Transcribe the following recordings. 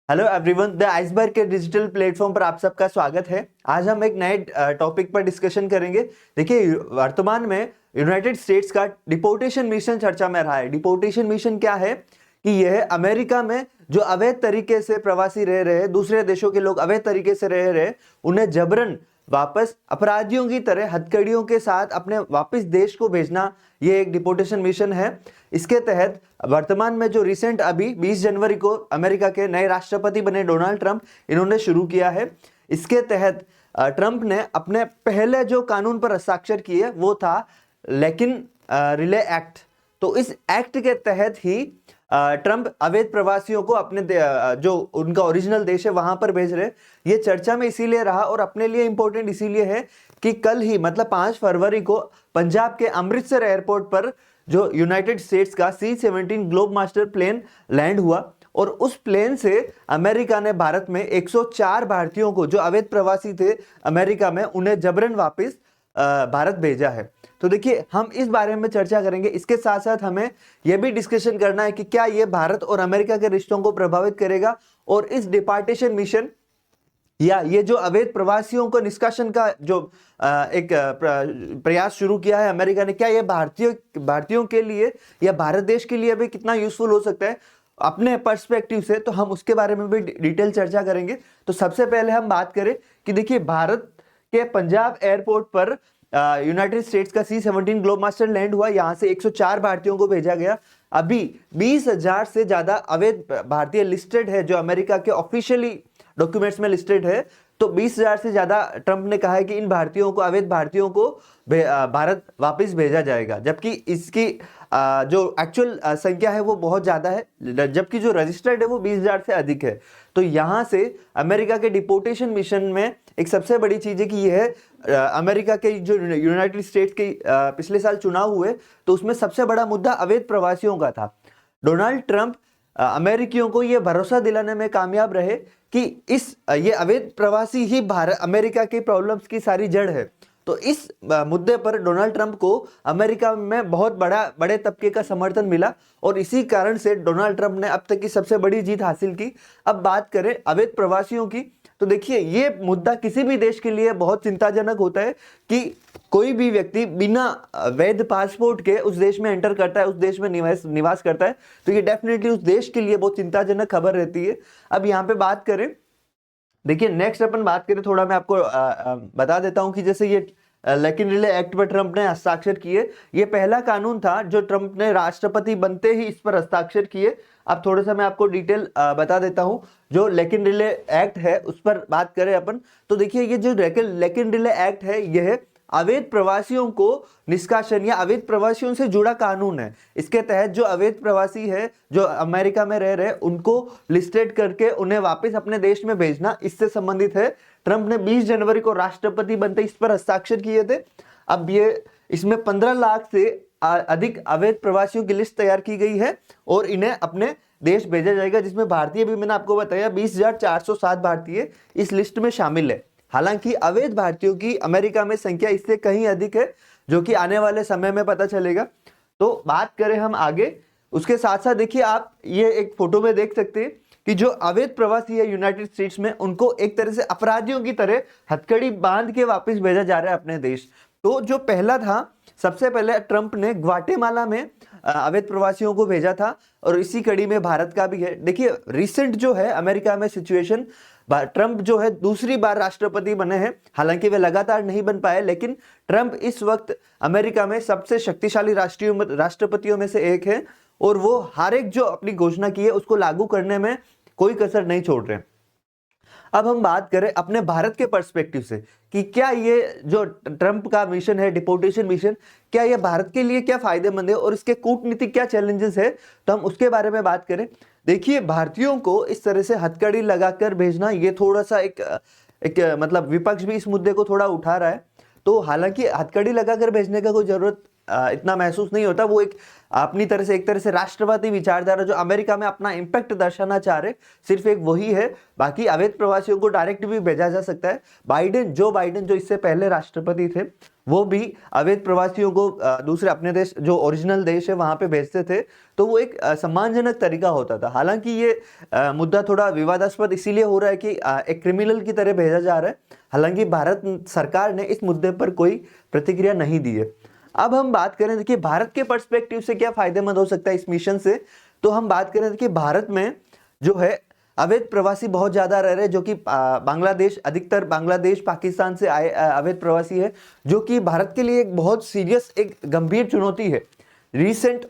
Hello everyone, the iceberg के digital platform पर आप सबका स्वागत है। आज हम एक नए टॉपिक पर डिस्कशन करेंगे। देखिए, वर्तमान में यूनाइटेड स्टेट्स का डिपोर्टेशन मिशन चर्चा में रहा है। डिपोर्टेशन मिशन क्या है कि यह अमेरिका में जो अवैध तरीके से प्रवासी रह रहे हैं, दूसरे देशों के लोग अवैध तरीके से रह रहे हैं, उन्हें जबरन वापस अपराधियों की तरह हथकड़ियों के साथ अपने वापस देश को भेजना, ये एक डिपोर्टेशन मिशन है। इसके तहत वर्तमान में जो रिसेंट अभी 20 जनवरी को अमेरिका के नए राष्ट्रपति बने डोनाल्ड ट्रंप, इन्होंने शुरू किया है। इसके तहत ट्रंप ने अपने पहले जो कानून पर हस्ताक्षर किए वो था लेकिन रिले एक्ट। तो इस एक्ट के तहत ही ट्रंप अवैध प्रवासियों को अपने जो उनका ओरिजिनल देश है वहां पर भेज रहे। ये चर्चा में इसीलिए रहा और अपने लिए इंपॉर्टेंट इसीलिए है कि कल ही मतलब 5 फरवरी को पंजाब के अमृतसर एयरपोर्ट पर जो यूनाइटेड स्टेट्स का C-17 globe master plane land हुआ और उस प्लेन से अमेरिका ने भारत में 104 भारतीयों को जो अवैध प्रवासी थे अमेरिका में, उन्हें जबरन वापस भारत भेजा है। तो देखिए, हम इस बारे में चर्चा करेंगे। इसके साथ साथ हमें यह भी डिस्कशन करना है कि क्या यह भारत और अमेरिका के रिश्तों को प्रभावित करेगा और इस डिपोर्टेशन मिशन या ये जो अवैध प्रवासियों को निष्कासन का जो एक प्रयास शुरू किया है अमेरिका ने, क्या ये भारतीयों के लिए या भारत देश के लिए भी कितना यूजफुल हो सकता है अपने पर्सपेक्टिव से, तो हम उसके बारे में भी डिटेल चर्चा करेंगे। तो सबसे पहले हम बात करें कि देखिए, भारत के पंजाब एयरपोर्ट पर यूनाइटेड स्टेट्स का C-17 ग्लोब मास्टर लैंड हुआ। यहाँ से 104 भारतीयों को भेजा गया। अभी 20,000 से ज्यादा अवैध भारतीय लिस्टेड है जो अमेरिका के ऑफिशियली डॉक्यूमेंट्स में लिस्टेड है। तो 20,000 से ज्यादा ट्रंप ने कहा है कि इन भारतीयों को, अवैध भारतीयों को भारत वापस भेजा जाएगा, जबकि इसकी जो एक्चुअल संख्या है वो बहुत ज्यादा है, जबकि जो रजिस्टर्ड है वो 20,000 से अधिक है। तो यहाँ से अमेरिका के डिपोर्टेशन मिशन में एक सबसे बड़ी चीज है कि यह अमेरिका के जो यूनाइटेड स्टेट्स के पिछले साल चुनाव हुए तो उसमें सबसे बड़ा मुद्दा अवैध प्रवासियों का था। डोनाल्ड ट्रंप अमेरिकियों को यह भरोसा दिलाने में कामयाब रहे कि ये अवैध प्रवासी ही भारत अमेरिका की प्रॉब्लम्स की सारी जड़ है। तो इस मुद्दे पर डोनाल्ड ट्रंप को अमेरिका में बहुत बड़े तबके का समर्थन मिला और इसी कारण से डोनाल्ड ट्रंप ने अब तक की सबसे बड़ी जीत हासिल की। अब बात करें अवैध प्रवासियों की, तो देखिए, ये मुद्दा किसी भी देश के लिए बहुत चिंताजनक होता है कि कोई भी व्यक्ति बिना वैध पासपोर्ट के उस देश में एंटर करता है, उस देश में निवास करता है, तो ये डेफिनेटली उस देश के लिए बहुत चिंताजनक खबर रहती है। अब यहाँ पे बात करें, देखिए नेक्स्ट अपन बात करें, थोड़ा मैं आपको बता देता हूं कि जैसे ये लेकिन रिले एक्ट पर ट्रंप ने हस्ताक्षर किए। ये पहला कानून था जो ट्रंप ने राष्ट्रपति बनते ही इस पर हस्ताक्षर किए। अब थोड़ा सा मैं आपको डिटेल बता देता हूं। जो लेकिन रिले एक्ट है उस पर बात करें अपन, तो देखिए, ये जो लेकिन रिले एक्ट है यह अवैध प्रवासियों को निष्कासन या अवैध प्रवासियों से जुड़ा कानून है। इसके तहत जो अवैध प्रवासी है जो अमेरिका में रह रहे उनको लिस्टेड करके उन्हें वापस अपने देश में भेजना, इससे संबंधित है। ट्रंप ने 20 जनवरी को राष्ट्रपति बनते इस पर हस्ताक्षर किए थे। अब ये इसमें 15 लाख से अधिक अवैध प्रवासियों की लिस्ट तैयार की गई है और इन्हें अपने देश भेजा जाएगा, जिसमें भारतीय भी मैंने आपको बताया 20,407 भारतीय इस लिस्ट में शामिल है। हालांकि अवैध भारतीयों की अमेरिका में संख्या इससे कहीं अधिक है, जो कि आने वाले समय में पता चलेगा। तो बात करें हम आगे, उसके साथ साथ देखिए, आप ये एक फोटो में देख सकते हैं कि जो अवैध प्रवासी है यूनाइटेड स्टेट्स में, उनको एक तरह से अपराधियों की तरह हथकड़ी बांध के वापस भेजा जा रहा है अपने देश। तो जो पहला था, सबसे पहले ट्रंप ने ग्वाटेमाला में अवैध प्रवासियों को भेजा था और इसी कड़ी में भारत का भी है। देखिए, रिसेंट जो है अमेरिका में सिचुएशन, ट्रंप जो है दूसरी बार राष्ट्रपति बने हैं। हालांकि वे लगातार नहीं बन पाए, लेकिन ट्रंप इस वक्त अमेरिका में सबसे शक्तिशाली राष्ट्रपतियों में से एक है और वो हर एक जो अपनी घोषणा की है उसको लागू करने में कोई कसर नहीं छोड़ रहे। अब हम बात करें अपने भारत के पर्सपेक्टिव से कि क्या ये जो ट्रंप का मिशन है, डिपोर्टेशन मिशन, क्या ये भारत के लिए क्या फायदेमंद है और इसके कूटनीतिक क्या चैलेंजेस है, तो हम उसके बारे में बात करें। देखिए, भारतीयों को इस तरह से हथकड़ी लगाकर भेजना, ये थोड़ा सा एक मतलब विपक्ष भी इस मुद्दे को थोड़ा उठा रहा है। तो हालांकि हथकड़ी लगाकर भेजने का कोई जरूरत इतना महसूस नहीं होता, वो एक अपनी तरह से एक तरह से राष्ट्रवादी विचारधारा जो अमेरिका में अपना इम्पैक्ट दर्शाना चाह रहे, सिर्फ एक वही है। बाकी अवैध प्रवासियों को डायरेक्ट भी भेजा जा सकता है। जो बाइडेन जो इससे पहले राष्ट्रपति थे, वो भी अवैध प्रवासियों को दूसरे अपने देश जो ओरिजिनल देश है वहां पे भेजते थे, तो वो एक सम्मानजनक तरीका होता था। हालांकि ये मुद्दा थोड़ा विवादास्पद इसीलिए हो रहा है कि एक क्रिमिनल की तरह भेजा जा रहा है। हालांकि भारत सरकार ने इस मुद्दे पर कोई प्रतिक्रिया नहीं दी है। अब हम बात करें, देखिए भारत के पर्सपेक्टिव से क्या फायदेमंद हो सकता है इस मिशन से, तो हम बात करें देखिए भारत में जो है अवैध प्रवासी बहुत ज्यादा रह रहे हैं, जो कि बांग्लादेश, अधिकतर बांग्लादेश पाकिस्तान से आए अवैध प्रवासी है, जो कि भारत के लिए एक बहुत सीरियस, एक गंभीर चुनौती है। रिसेंट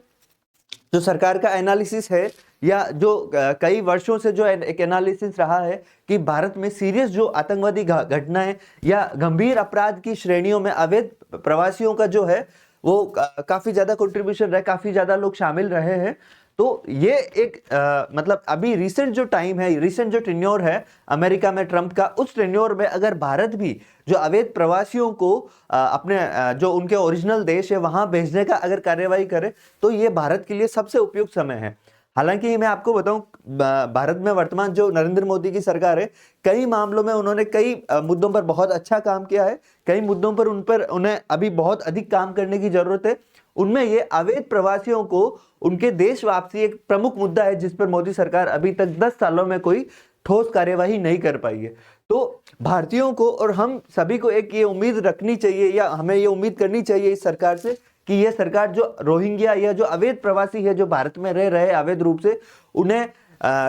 जो सरकार का एनालिसिस है, या जो कई वर्षों से जो एक एनालिसिस रहा है कि भारत में सीरियस जो आतंकवादी घटनाएं या गंभीर अपराध की श्रेणियों में अवैध प्रवासियों का जो है वो काफी ज्यादा कंट्रीब्यूशन रहा, काफी ज्यादा लोग शामिल रहे हैं। तो ये एक मतलब अभी रिसेंट जो टाइम है, रिसेंट जो टेन्योर है अमेरिका में ट्रंप का, उस टेन्योर में अगर भारत भी जो अवैध प्रवासियों को अपने जो उनके ओरिजिनल देश है वहां भेजने का अगर कार्यवाही करे, तो ये भारत के लिए सबसे उपयुक्त समय है। हालांकि मैं आपको बताऊं, भारत में वर्तमान जो नरेंद्र मोदी की सरकार है, कई मामलों में उन्होंने कई मुद्दों पर बहुत अच्छा काम किया है, कई मुद्दों पर उन्हें अभी बहुत अधिक काम करने की जरूरत है। उनमें ये अवैध प्रवासियों को उनके देश वापसी एक प्रमुख मुद्दा है, जिस पर मोदी सरकार अभी तक 10 सालों में कोई ठोस कार्यवाही नहीं कर पाई है। तो भारतीयों को और हम सभी को एक ये उम्मीद रखनी चाहिए, या हमें ये उम्मीद करनी चाहिए इस सरकार से कि ये सरकार जो रोहिंग्या या जो अवैध प्रवासी है जो भारत में रह रहे अवैध रूप से, उन्हें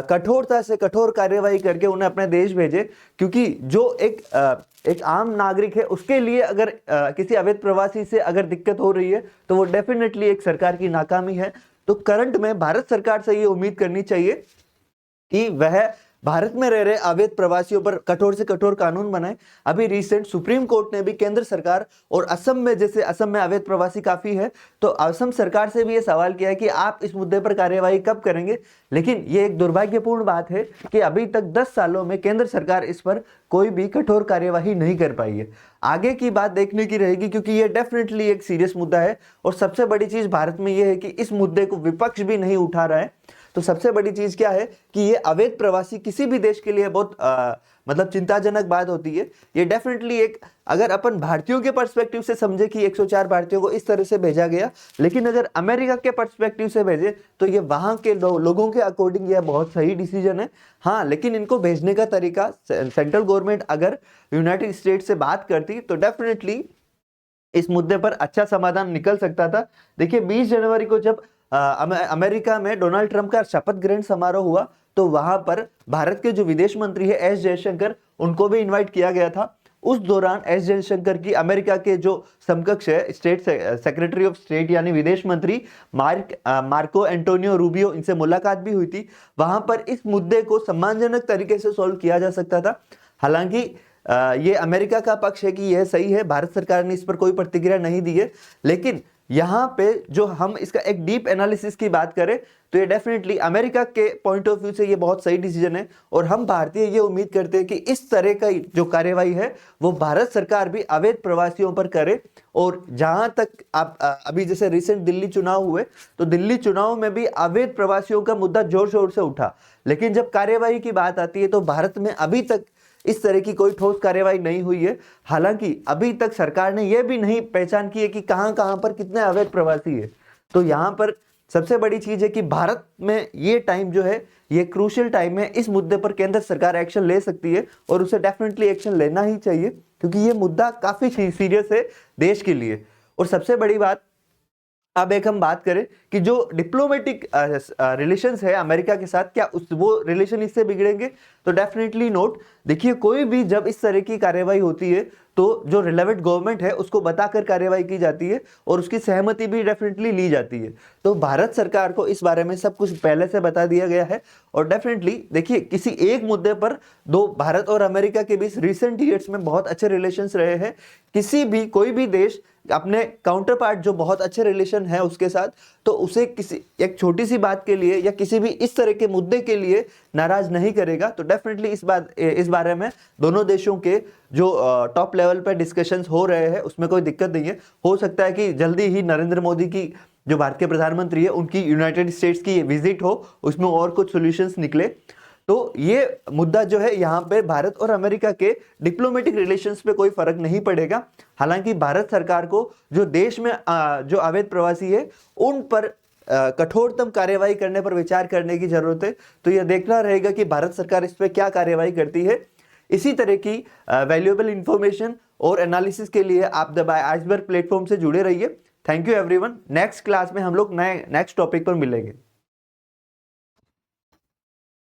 कठोरता से कठोर कार्यवाही करके उन्हें अपने देश भेजे। क्योंकि जो एक आम नागरिक है, उसके लिए अगर किसी अवैध प्रवासी से अगर दिक्कत हो रही है, तो वो डेफिनेटली एक सरकार की नाकामी है। तो करंट में भारत सरकार से ये उम्मीद करनी चाहिए कि वह भारत में रह रहे अवैध प्रवासियों पर कठोर से कठोर कानून बनाए। अभी रिसेंट सुप्रीम कोर्ट ने भी केंद्र सरकार और असम में, जैसे असम में अवैध प्रवासी काफी है, तो असम सरकार से भी ये सवाल किया है कि आप इस मुद्दे पर कार्यवाही कब करेंगे। लेकिन ये एक दुर्भाग्यपूर्ण बात है कि अभी तक 10 सालों में केंद्र सरकार इस पर कोई भी कठोर कार्यवाही नहीं कर पाई है। आगे की बात देखने की रहेगी, क्योंकि ये डेफिनेटली एक सीरियस मुद्दा है। और सबसे बड़ी चीज भारत में ये है कि इस मुद्दे को विपक्ष भी नहीं उठा रहा है। तो सबसे बड़ी चीज क्या है कि ये अवैध प्रवासी किसी भी देश के लिए बहुत मतलब चिंताजनक बात होती है। ये डेफिनेटली एक, अगर अपन भारतीयों के पर्सपेक्टिव से समझे कि 104 भारतीयों को इस तरह से भेजा गया, लेकिन अगर अमेरिका के पर्सपेक्टिव से भेजे तो ये वहां के लोगों के अकॉर्डिंग ये बहुत सही डिसीजन है। हाँ, लेकिन इनको भेजने का तरीका सेंट्रल गवर्नमेंट अगर यूनाइटेड स्टेट से बात करती तो डेफिनेटली इस मुद्दे पर अच्छा समाधान निकल सकता था। देखिए 20 जनवरी को जब अमेरिका में डोनाल्ड ट्रंप का शपथ ग्रहण समारोह हुआ, तो वहां पर भारत के जो विदेश मंत्री है एस जयशंकर, उनको भी इनवाइट किया गया था। उस दौरान एस जयशंकर की अमेरिका के जो समकक्ष है स्टेट सेक्रेटरी ऑफ स्टेट यानी विदेश मंत्री मार्को एंटोनियो रूबियो, इनसे मुलाकात भी हुई थी। वहां पर इस मुद्दे को सम्मानजनक तरीके से सॉल्व किया जा सकता था। हालांकि ये अमेरिका का पक्ष है कि यह सही है, भारत सरकार ने इस पर कोई प्रतिक्रिया नहीं दी है। लेकिन यहाँ पे जो हम इसका एक डीप एनालिसिस की बात करें तो ये डेफिनेटली अमेरिका के पॉइंट ऑफ व्यू से ये बहुत सही डिसीजन है। और हम भारतीय ये उम्मीद करते हैं कि इस तरह का जो कार्यवाही है वो भारत सरकार भी अवैध प्रवासियों पर करे। और जहां तक आप अभी जैसे रिसेंट दिल्ली चुनाव हुए, तो दिल्ली चुनाव में भी अवैध प्रवासियों का मुद्दा जोर शोर से उठा, लेकिन जब कार्यवाही की बात आती है तो भारत में अभी तक इस तरह की कोई ठोस कार्यवाही नहीं हुई है। हालांकि अभी तक सरकार ने यह भी नहीं पहचान की है कि कहां कहां पर कितने अवैध प्रवासी है। तो यहां पर सबसे बड़ी चीज है कि भारत में ये टाइम जो है ये क्रूशियल टाइम है। इस मुद्दे पर केंद्र सरकार एक्शन ले सकती है और उसे डेफिनेटली एक्शन लेना ही चाहिए, क्योंकि ये मुद्दा काफी सीरियस है देश के लिए। और सबसे बड़ी बात, अब एक हम बात करें कि जो डिप्लोमेटिक रिलेशंस है अमेरिका के साथ, क्या वो रिलेशन इससे बिगड़ेंगे? तो डेफिनेटली नोट। देखिए कोई भी जब इस तरह की कार्यवाही होती है तो जो रिलेवेंट गवर्नमेंट है उसको बताकर कार्यवाही की जाती है और उसकी सहमति भी डेफिनेटली ली जाती है। तो भारत सरकार को इस बारे में सब कुछ पहले से बता दिया गया है। और डेफिनेटली देखिए किसी एक मुद्दे पर दो भारत और अमेरिका के बीच रिसेंट ईयर्स में बहुत अच्छे रिलेशंस रहे हैं। कोई भी देश अपने काउंटर पार्ट जो बहुत अच्छे रिलेशन है उसके साथ, तो उसे किसी एक छोटी सी बात के लिए या किसी भी इस तरह के मुद्दे के लिए नाराज नहीं करेगा। तो डेफिनेटली इस बारे में दोनों देशों के जो टॉप लेवल पर डिस्कशंस हो रहे हैं उसमें कोई दिक्कत नहीं है। हो सकता है कि जल्दी ही नरेंद्र मोदी की जो भारत के प्रधानमंत्री है उनकी यूनाइटेड स्टेट्स की विजिट हो, उसमें और कुछ सॉल्यूशंस निकले। तो ये मुद्दा जो है यहाँ पे भारत और अमेरिका के डिप्लोमेटिक रिलेशंस पे कोई फर्क नहीं पड़ेगा। हालांकि भारत सरकार को जो देश में जो अवैध प्रवासी है उन पर कठोरतम कार्यवाही करने पर विचार करने की जरूरत है। तो यह देखना रहेगा कि भारत सरकार इस पर क्या कार्यवाही करती है। इसी तरह की वैल्यूएबल इंफॉर्मेशन और एनालिसिस के लिए आप द आइसबर्ग प्लेटफॉर्म से जुड़े रहिए। Thank you everyone. Next class में हम लोग नेक्स्ट टॉपिक पर मिलेंगे।